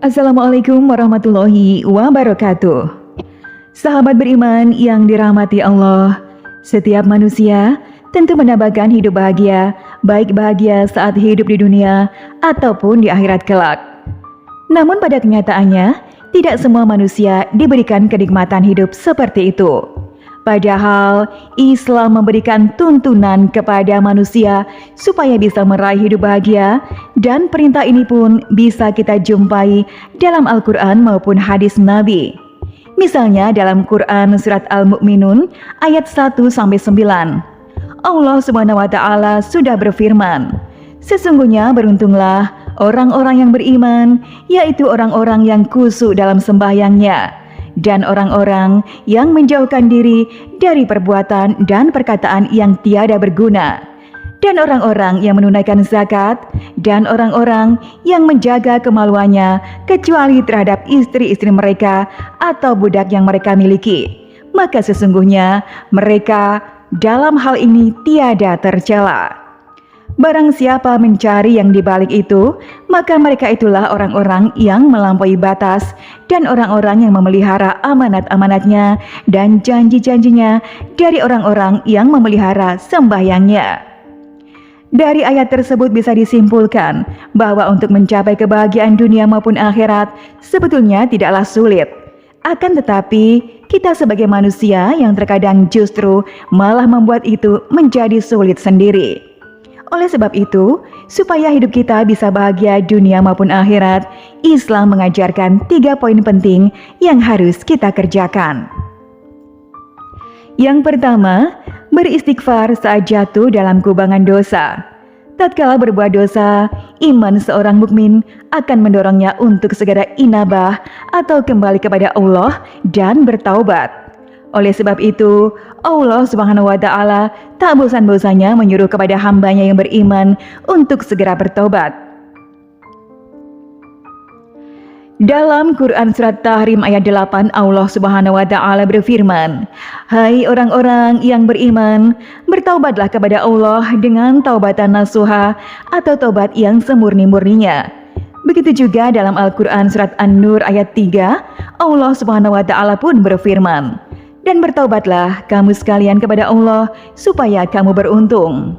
Assalamualaikum warahmatullahi wabarakatuh. Sahabat beriman yang dirahmati Allah, setiap manusia tentu mendambakan hidup bahagia, baik bahagia saat hidup di dunia ataupun di akhirat kelak. Namun pada kenyataannya, tidak semua manusia diberikan kenikmatan hidup seperti itu. Padahal Islam memberikan tuntunan kepada manusia supaya bisa meraih hidup bahagia, dan perintah ini pun bisa kita jumpai dalam Al-Quran maupun hadis Nabi. Misalnya dalam Quran surat Al-Mu'minun ayat 1-9. Allah Subhanahu wa taala sudah berfirman, "Sesungguhnya beruntunglah orang-orang yang beriman, yaitu orang-orang yang khusyuk dalam sembahyangnya, dan orang-orang yang menjauhkan diri dari perbuatan dan perkataan yang tiada berguna, dan orang-orang yang menunaikan zakat, dan orang-orang yang menjaga kemaluannya kecuali terhadap istri-istri mereka atau budak yang mereka miliki. Maka sesungguhnya mereka dalam hal ini tiada tercela. Barang siapa mencari yang dibalik itu, maka mereka itulah orang-orang yang melampaui batas dan orang-orang yang memelihara amanat-amanatnya dan janji-janjinya dari orang-orang yang memelihara sembahyangnya." Dari ayat tersebut bisa disimpulkan bahwa untuk mencapai kebahagiaan dunia maupun akhirat sebetulnya tidaklah sulit. Akan tetapi, kita sebagai manusia yang terkadang justru malah membuat itu menjadi sulit sendiri. Oleh sebab itu, supaya hidup kita bisa bahagia dunia maupun akhirat, Islam mengajarkan 3 poin penting yang harus kita kerjakan. Yang pertama, beristighfar saat jatuh dalam kubangan dosa. Tatkala berbuat dosa, iman seorang mukmin akan mendorongnya untuk segera inabah atau kembali kepada Allah dan bertaubat. Oleh sebab itu, Allah Subhanahu wa taala tak bosan-bosannya menyuruh kepada hambanya yang beriman untuk segera bertobat. Dalam Quran surat Tahrim ayat 8, Allah Subhanahu wa taala berfirman, "Hai orang-orang yang beriman, bertaubatlah kepada Allah dengan taubatan nasuha atau taubat yang semurni-murninya." Begitu juga dalam Al-Quran surat An-Nur ayat 3, Allah Subhanahu wa taala pun berfirman, "Dan bertaubatlah kamu sekalian kepada Allah supaya kamu beruntung."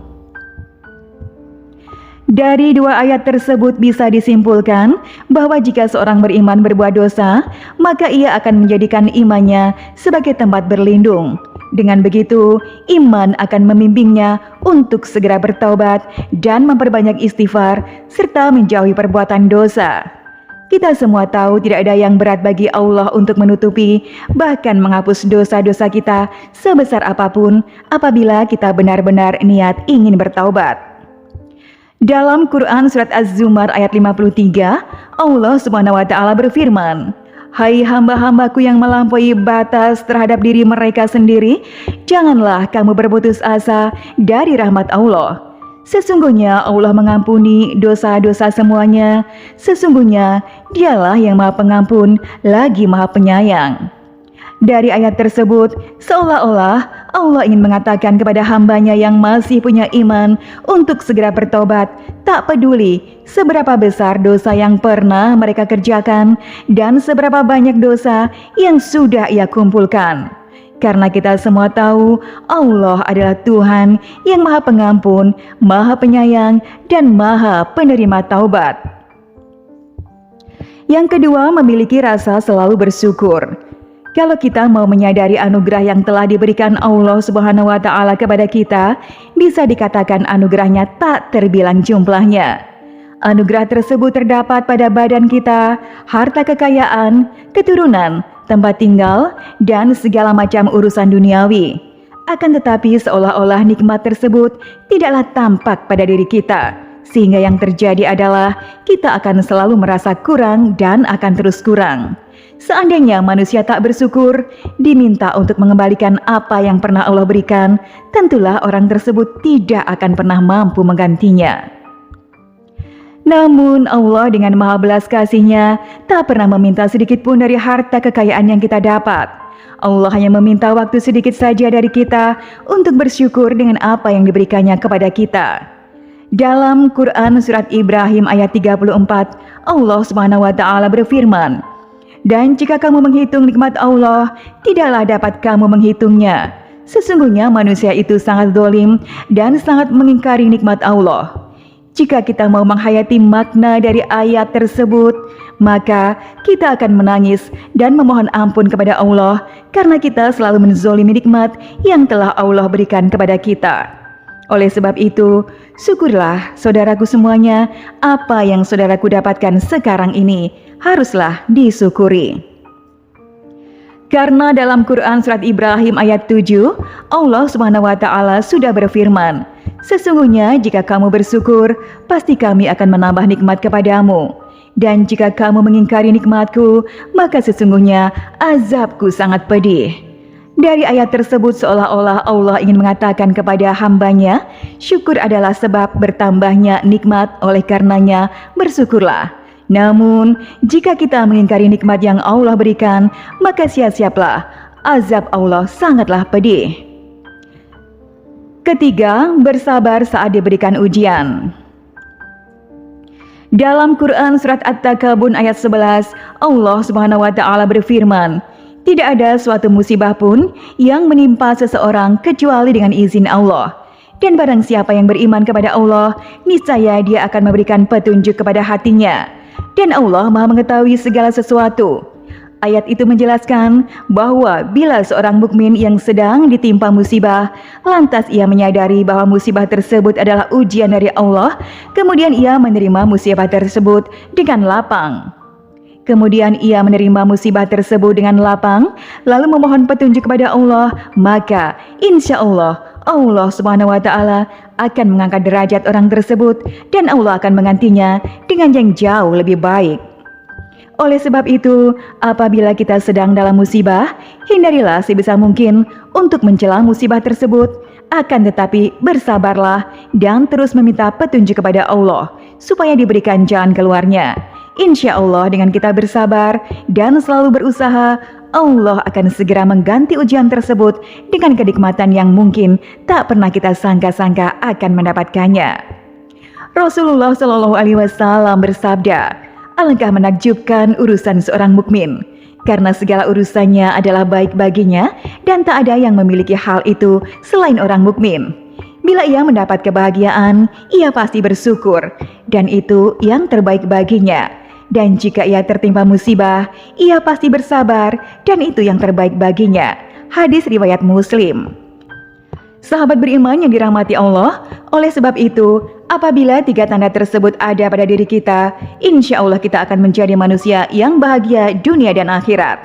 Dari 2 ayat tersebut bisa disimpulkan bahwa jika seorang beriman berbuat dosa, maka ia akan menjadikan imannya sebagai tempat berlindung. Dengan begitu, iman akan membimbingnya untuk segera bertaubat dan memperbanyak istighfar serta menjauhi perbuatan dosa. Kita semua tahu tidak ada yang berat bagi Allah untuk menutupi bahkan menghapus dosa-dosa kita sebesar apapun apabila kita benar-benar niat ingin bertaubat. Dalam Quran surat Az-Zumar ayat 53, Allah Subhanahu wa taala berfirman, "Hai hamba-hambaku yang melampaui batas terhadap diri mereka sendiri, janganlah kamu berputus asa dari rahmat Allah. Sesungguhnya Allah mengampuni dosa-dosa semuanya. Sesungguhnya Dialah yang Maha Pengampun lagi Maha Penyayang." Dari ayat tersebut, seolah-olah Allah ingin mengatakan kepada hambanya yang masih punya iman untuk segera bertobat, tak peduli seberapa besar dosa yang pernah mereka kerjakan dan seberapa banyak dosa yang sudah ia kumpulkan. Karena kita semua tahu Allah adalah Tuhan yang Maha Pengampun, Maha Penyayang, dan Maha Penerima Taubat. Yang kedua, memiliki rasa selalu bersyukur. Kalau kita mau menyadari anugerah yang telah diberikan Allah Subhanahu wa taala kepada kita, bisa dikatakan anugerahnya tak terbilang jumlahnya. Anugerah tersebut terdapat pada badan kita, harta kekayaan, keturunan, tempat tinggal, dan segala macam urusan duniawi. Akan tetapi seolah-olah nikmat tersebut tidaklah tampak pada diri kita, sehingga yang terjadi adalah kita akan selalu merasa kurang dan akan terus kurang. Seandainya manusia tak bersyukur, diminta untuk mengembalikan apa yang pernah Allah berikan, tentulah orang tersebut tidak akan pernah mampu menggantinya. Namun Allah dengan maha belas kasih-Nya tak pernah meminta sedikit pun dari harta kekayaan yang kita dapat. Allah hanya meminta waktu sedikit saja dari kita untuk bersyukur dengan apa yang diberikannya kepada kita. Dalam Quran Surat Ibrahim ayat 34, Allah Subhanahu wa Ta'ala berfirman, "Dan jika kamu menghitung nikmat Allah, tidaklah dapat kamu menghitungnya. Sesungguhnya manusia itu sangat zalim dan sangat mengingkari nikmat Allah." Jika kita mau menghayati makna dari ayat tersebut, maka kita akan menangis dan memohon ampun kepada Allah karena kita selalu menzolimi nikmat yang telah Allah berikan kepada kita. Oleh sebab itu, syukurlah saudaraku semuanya, apa yang saudaraku dapatkan sekarang ini haruslah disyukuri. Karena dalam Quran Surat Ibrahim ayat 7, Allah Subhanahu wa Ta'ala sudah berfirman, "Sesungguhnya jika kamu bersyukur, pasti kami akan menambah nikmat kepadamu. Dan jika kamu mengingkari nikmatku, maka sesungguhnya azabku sangat pedih." Dari ayat tersebut seolah-olah Allah ingin mengatakan kepada hambanya, syukur adalah sebab bertambahnya nikmat, oleh karenanya bersyukurlah. Namun, jika kita mengingkari nikmat yang Allah berikan, maka siap-siaplah, azab Allah sangatlah pedih. Ketiga, bersabar saat diberikan ujian. Dalam Quran Surat At-Takabun ayat 11, Allah Subhanahu wa Ta'ala berfirman, "Tidak ada suatu musibah pun yang menimpa seseorang kecuali dengan izin Allah. Dan barang siapa yang beriman kepada Allah, niscaya dia akan memberikan petunjuk kepada hatinya. Dan Allah Maha mengetahui segala sesuatu." Ayat itu menjelaskan bahwa bila seorang mukmin yang sedang ditimpa musibah, lantas ia menyadari bahwa musibah tersebut adalah ujian dari Allah, kemudian ia menerima musibah tersebut dengan lapang. Lalu memohon petunjuk kepada Allah, maka insya Allah Subhanahu wa Ta'ala akan mengangkat derajat orang tersebut dan Allah akan menggantinya dengan yang jauh lebih baik. Oleh sebab itu, apabila kita sedang dalam musibah, hindarilah sebisa mungkin untuk mencela musibah tersebut. Akan tetapi bersabarlah dan terus meminta petunjuk kepada Allah supaya diberikan jalan keluarnya. Insya Allah dengan kita bersabar dan selalu berusaha, Allah akan segera mengganti ujian tersebut dengan kenikmatan yang mungkin tak pernah kita sangka-sangka akan mendapatkannya. Rasulullah Shallallahu Alaihi Wasallam bersabda, "Alangkah menakjubkan urusan seorang mukmin, karena segala urusannya adalah baik baginya dan tak ada yang memiliki hal itu selain orang mukmin. Bila ia mendapat kebahagiaan, ia pasti bersyukur, dan itu yang terbaik baginya. Dan jika ia tertimpa musibah, ia pasti bersabar, dan itu yang terbaik baginya." Hadis riwayat Muslim. Sahabat beriman yang dirahmati Allah, oleh sebab itu, apabila tiga tanda tersebut ada pada diri kita, insya Allah kita akan menjadi manusia yang bahagia dunia dan akhirat.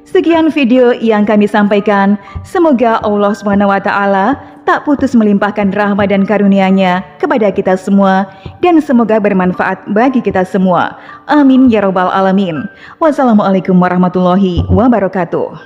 Sekian video yang kami sampaikan. Semoga Allah Subhanahu wa Ta'ala tak putus melimpahkan rahmat dan karunia-Nya kepada kita semua, dan semoga bermanfaat bagi kita semua. Amin ya rabbal alamin. Wassalamualaikum warahmatullahi wabarakatuh.